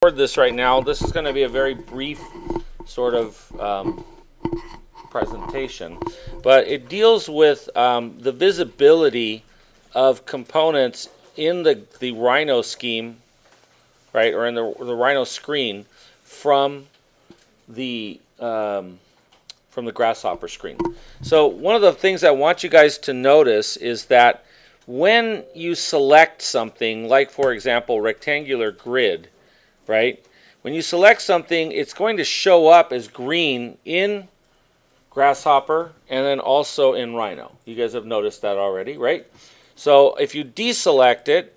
record this right now. This is going to be a very brief sort of presentation, but it deals with the visibility of components in the Rhino scheme, right, or in the Rhino screen from the Grasshopper screen. So one of the things I want you guys to notice is that when you select something, like for example rectangular grid, right? When you select something, it's going to show up as green in Grasshopper and then also in Rhino. You guys have noticed that already, right? So if you deselect it,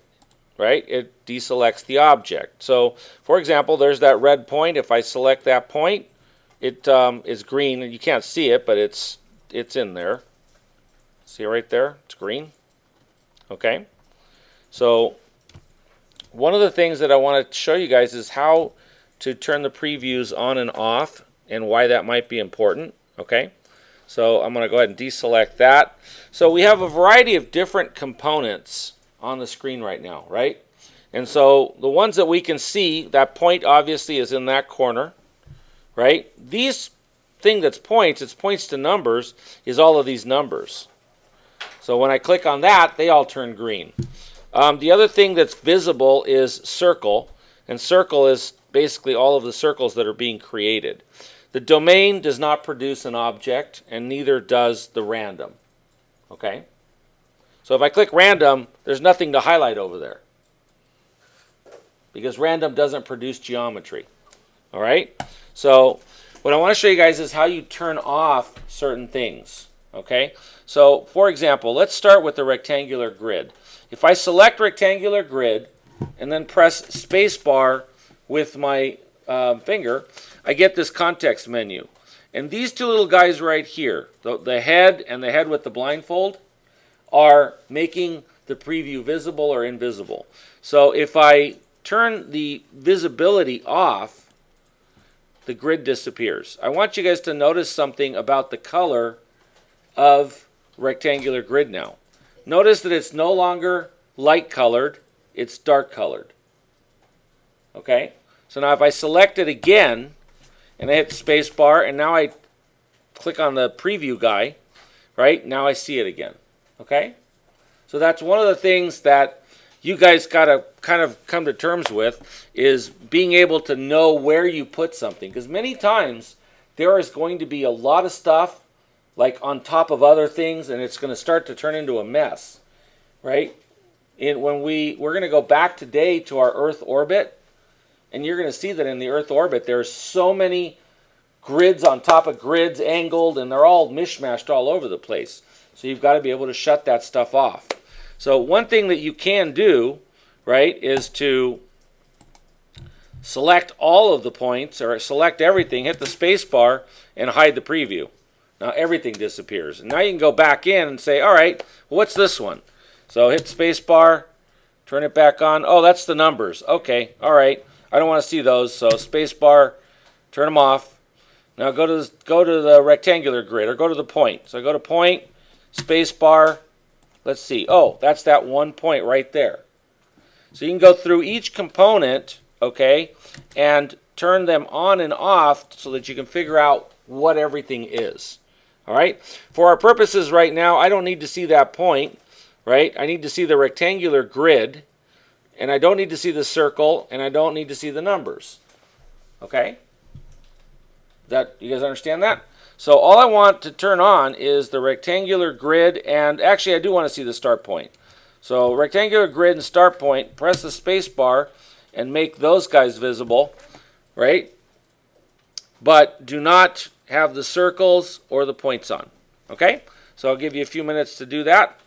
right, it deselects the object. So for example, there's that red point. If I select that point, it is green, and you can't see it, but it's in there. See it right there? It's green. Okay. So one of the things that I want to show you guys is how to turn the previews on and off and why that might be important. Okay. So I'm going to go ahead and deselect that. So we have a variety of different components on the screen right now, right? And so the ones that we can see, that point obviously is in that corner, right? These thing that's points, it's points to numbers, is all of these numbers. So when I click on that, they all turn green. The other thing that's visible is circle, and circle is basically all of the circles that are being created. The domain does not produce an object, and neither does the random. Okay? So if I click random, there's nothing to highlight over there, because random doesn't produce geometry. All right? So what I want to show you guys is how you turn off certain things. Okay? So for example, let's start with the rectangular grid. If I select rectangular grid and then press spacebar with my finger, I get this context menu. And these two little guys right here, the head and the head with the blindfold, are making the preview visible or invisible. So if I turn the visibility off, the grid disappears. I want you guys to notice something about the color of rectangular grid now. Notice that it's no longer light colored, it's dark colored. Okay? So now if I select it again and I hit spacebar and now I click on the preview guy, right? Now I see it again. Okay? So that's one of the things that you guys got to kind of come to terms with, is being able to know where you put something. Because many times there is going to be a lot of stuff like on top of other things, and it's going to start to turn into a mess, right? And when we're going to go back today to our Earth orbit, and you're going to see that in the Earth orbit there's so many grids on top of grids, angled, and they're all mishmashed all over the place. So you've got to be able to shut that stuff off. So one thing that you can do, right, is to select all of the points, or select everything, hit the space bar, and hide the preview. Now everything disappears. And now you can go back in and say, all right, well, what's this one? So hit space bar, turn it back on. Oh, that's the numbers. Okay, all right. I don't want to see those, so space bar, turn them off. Now go to the rectangular grid, or go to the point. So I go to point, space bar. Let's see. Oh, that's that one point right there. So you can go through each component, okay, and turn them on and off so that you can figure out what everything is. All right? For our purposes right now, I don't need to see that point, right? I need to see the rectangular grid, and I don't need to see the circle, and I don't need to see the numbers. Okay? You guys understand that? So all I want to turn on is the rectangular grid, and actually I do want to see the start point. So rectangular grid and start point, press the space bar and make those guys visible, right? But do not have the circles or the points on. Okay? So I'll give you a few minutes to do that.